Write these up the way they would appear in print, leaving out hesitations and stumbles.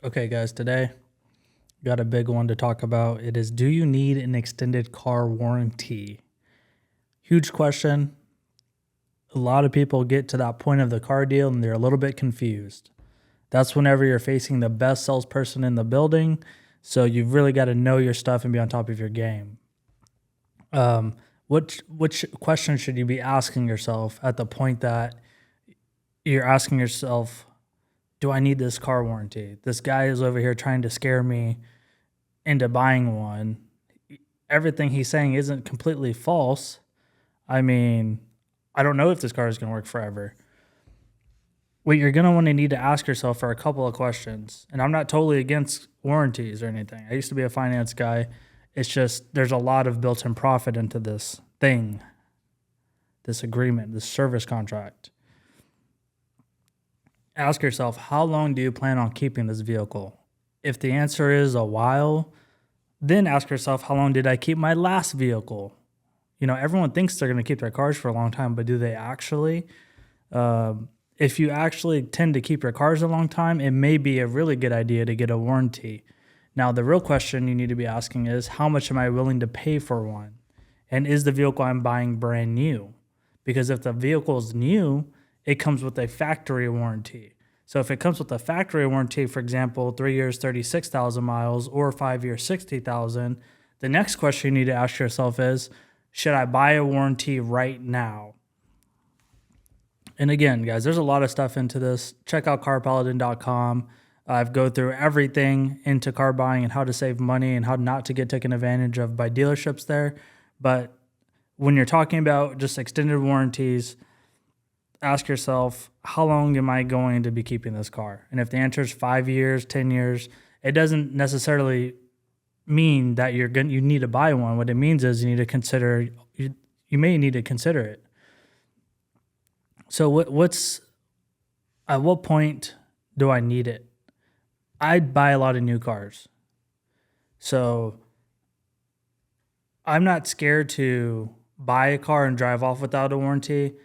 Okay, guys, today got a big one to talk about. It is, do you need an extended car warranty? Huge question. A lot of people get to that point of the car deal and they're a little bit confused. That's whenever you're facing the best salesperson in the building. So you've really got to know your stuff and be on top of your game. Which question should you be asking yourself at the point that you're asking yourself, do I need this car warranty? This guy is over here trying to scare me into buying one. Everything he's saying isn't completely false. I mean, I don't know if this car is going to work forever. What you're going to want to need to ask yourself are a couple of questions. And I'm not totally against warranties or anything. I used to be a finance guy. It's just there's a lot of built-in profit into this thing, this agreement, this service contract. Ask yourself, how long do you plan on keeping this vehicle? If the answer is a while, then ask yourself, how long did I keep my last vehicle? You know, everyone thinks they're going to keep their cars for a long time, but do they actually? If you actually tend to keep your cars a long time, it may be a really good idea to get a warranty. Now, the real question you need to be asking is, how much am I willing to pay for one? And is the vehicle I'm buying brand new? Because if the vehicle is new, it comes with a factory warranty. So if it comes with a factory warranty, for example, 3 years, 36,000 miles, or 5 years, 60,000, the next question you need to ask yourself is, should I buy a warranty right now? And again, guys, there's a lot of stuff into this. Check out carpaladin.com. I've go through everything into car buying and how to save money and how not to get taken advantage of by dealerships there. But when you're talking about just extended warranties, ask yourself, how long am I going to be keeping this car? And if the answer is 5 years, 10 years, it doesn't necessarily mean that you need to buy one. What it means is you need to consider, you may need to consider it. So at what point do I need it? I buy a lot of new cars. So I'm not scared to buy a car and drive off without a warranty.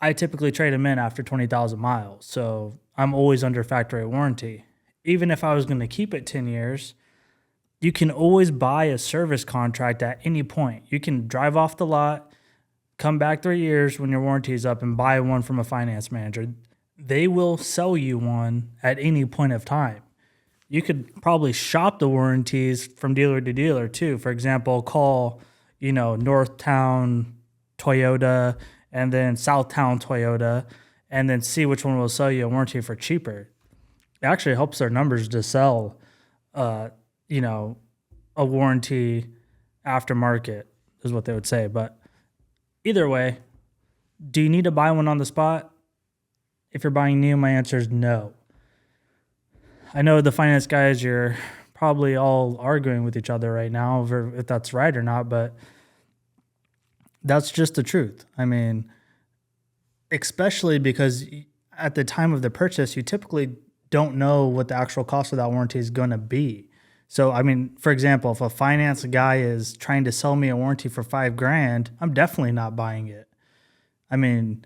I typically trade them in after 20,000 miles. So I'm always under factory warranty. Even if I was going to keep it 10 years, you can always buy a service contract at any point. You can drive off the lot, come back 3 years when your warranty is up and buy one from a finance manager. They will sell you one at any point of time. You could probably shop the warranties from dealer to dealer too. For example, call, Northtown Toyota and then Southtown Toyota and then see which one will sell you a warranty for cheaper. It actually helps their numbers to sell, a warranty aftermarket is what they would say. But either way, do you need to buy one on the spot? If you're buying new, my answer is no. I know the finance guys, you're probably all arguing with each other right now over if that's right or not, but that's just the truth. I mean, especially because at the time of the purchase, you typically don't know what the actual cost of that warranty is going to be. So, I mean, for example, if a finance guy is trying to sell me a warranty for $5,000, I'm definitely not buying it. I mean,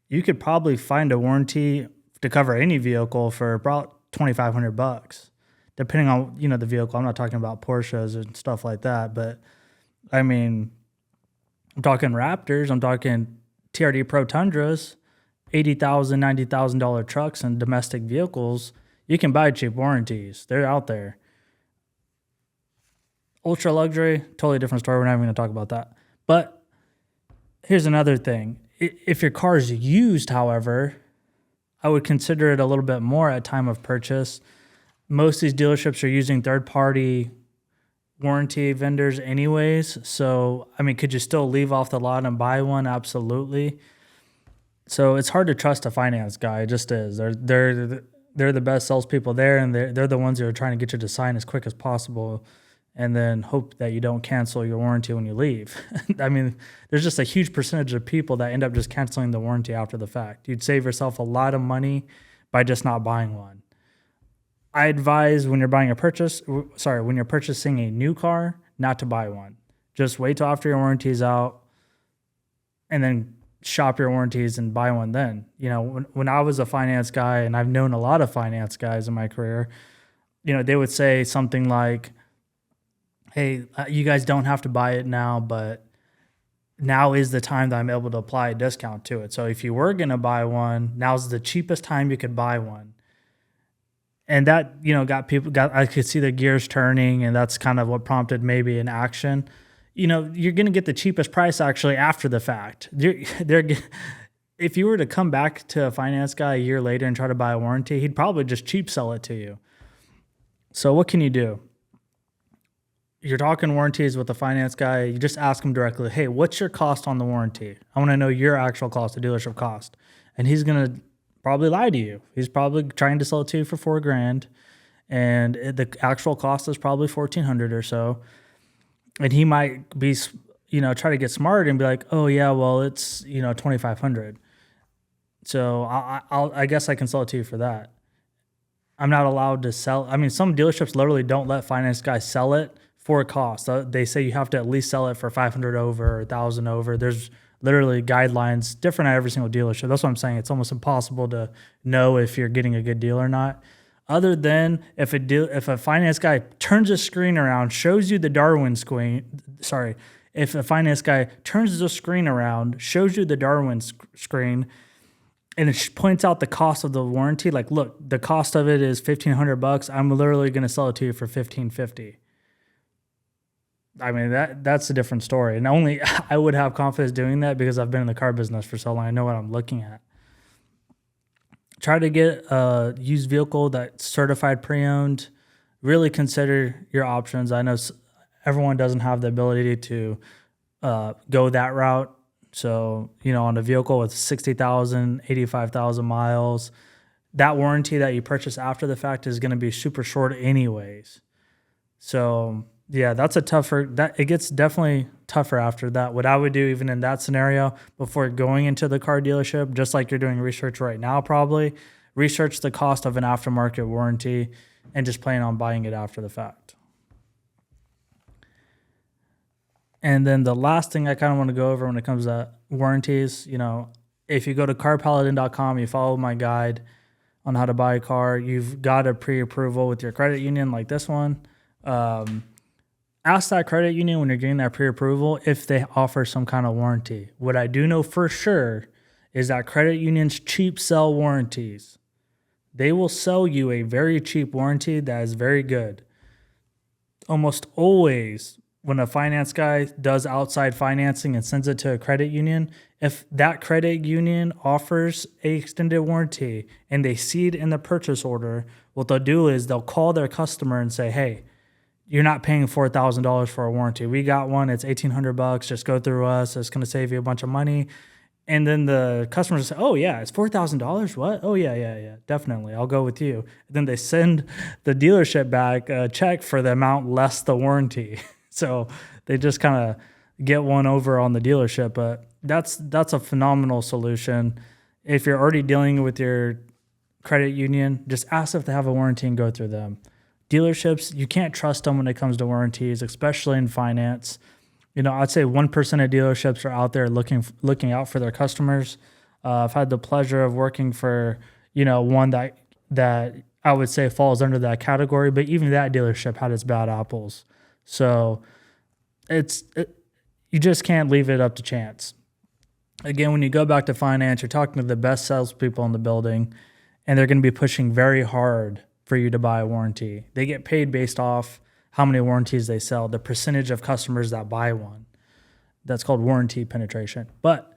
you could probably find a warranty to cover any vehicle for about $2,500, depending on, the vehicle. I'm not talking about Porsches and stuff like that, but I mean, I'm talking Raptors, I'm talking TRD Pro Tundras, $80,000, $90,000 trucks and domestic vehicles. You can buy cheap warranties. They're out there. Ultra luxury, totally different story. We're not even going to talk about that. But here's another thing. If your car is used, however, I would consider it a little bit more at time of purchase. Most of these dealerships are using third-party warranty vendors anyways. So, I mean, could you still leave off the lot and buy one? Absolutely. So it's hard to trust a finance guy. It just is. They're the best salespeople there, and they're the ones who are trying to get you to sign as quick as possible and then hope that you don't cancel your warranty when you leave. I mean, there's just a huge percentage of people that end up just canceling the warranty after the fact. You'd save yourself a lot of money by just not buying one. I advise when you're purchasing a new car, not to buy one. Just wait till after your warranty is out and then shop your warranties and buy one then. When I was a finance guy, and I've known a lot of finance guys in my career, they would say something like, hey, you guys don't have to buy it now, but now is the time that I'm able to apply a discount to it. So if you were going to buy one, now's the cheapest time you could buy one. And that, I could see the gears turning, and that's kind of what prompted maybe an action. You're going to get the cheapest price actually after the fact. If you were to come back to a finance guy a year later and try to buy a warranty, he'd probably just cheap sell it to you. So what can you do? You're talking warranties with the finance guy. You just ask him directly, hey, what's your cost on the warranty? I want to know your actual cost, the dealership cost. And he's going to probably lie to you. He's probably trying to sell it to you for $4,000, and the actual cost is probably $1,400 or so. And he might be, try to get smart and be like, oh yeah, well it's $2,500. So I guess I can sell it to you for that. I'm not allowed to sell. I mean, some dealerships literally don't let finance guys sell it for a cost. They say you have to at least sell it for 500 over or 1,000 over. There's literally guidelines different at every single dealership. That's what I'm saying. It's almost impossible to know if you're getting a good deal or not. Other than if a finance guy turns his screen around, shows you the Darwin screen. Sorry, if a finance guy turns the screen around, shows you the Darwin screen, and it points out the cost of the warranty, like, look, the cost of it is $1,500. I'm literally going to sell it to you for $1,550. I mean, that's a different story. And only I would have confidence doing that because I've been in the car business for so long. I know what I'm looking at. Try to get a used vehicle that's certified pre-owned. Really consider your options. I know everyone doesn't have the ability to go that route. So, on a vehicle with 60,000, 85,000 miles, that warranty that you purchase after the fact is going to be super short anyways. So, yeah, it gets definitely tougher after that. What I would do even in that scenario before going into the car dealership, just like you're doing research right now, probably research the cost of an aftermarket warranty and just plan on buying it after the fact. And then the last thing I kind of want to go over when it comes to warranties, if you go to carpaladin.com, you follow my guide on how to buy a car, you've got a pre-approval with your credit union like this one. Ask that credit union when you're getting that pre-approval if they offer some kind of warranty. What I do know for sure is that credit unions cheap sell warranties. They will sell you a very cheap warranty that is very good. Almost always, when a finance guy does outside financing and sends it to a credit union, if that credit union offers an extended warranty and they see it in the purchase order, what they'll do is they'll call their customer and say, hey, you're not paying $4,000 for a warranty. We got one. It's $1,800. Just go through us. It's going to save you a bunch of money. And then the customers say, oh, yeah, it's $4,000. What? Oh, yeah. Definitely. I'll go with you. And then they send the dealership back a check for the amount less the warranty. So they just kind of get one over on the dealership. But that's a phenomenal solution. If you're already dealing with your credit union, just ask if they have a warranty and go through them. Dealerships, you can't trust them when it comes to warranties, especially in finance. I'd say 1% of dealerships are out there looking out for their customers. I've had the pleasure of working for, one that I would say falls under that category, but even that dealership had its bad apples. So you just can't leave it up to chance. Again, when you go back to finance, you're talking to the best salespeople in the building, and they're going to be pushing very hard for you to buy a warranty. They get paid based off how many warranties they sell, the percentage of customers that buy one. That's called warranty penetration. But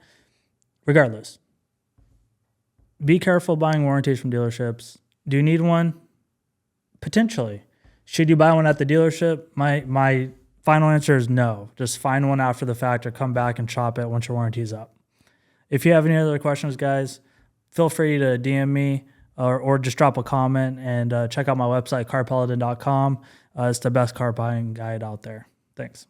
regardless, be careful buying warranties from dealerships. Do you need one? Potentially. Should you buy one at the dealership? My final answer is no. Just find one after the fact or come back and shop it once your warranty's up. If you have any other questions, guys, feel free to DM me or just drop a comment and check out my website, carpaladin.com. It's the best car buying guide out there. Thanks.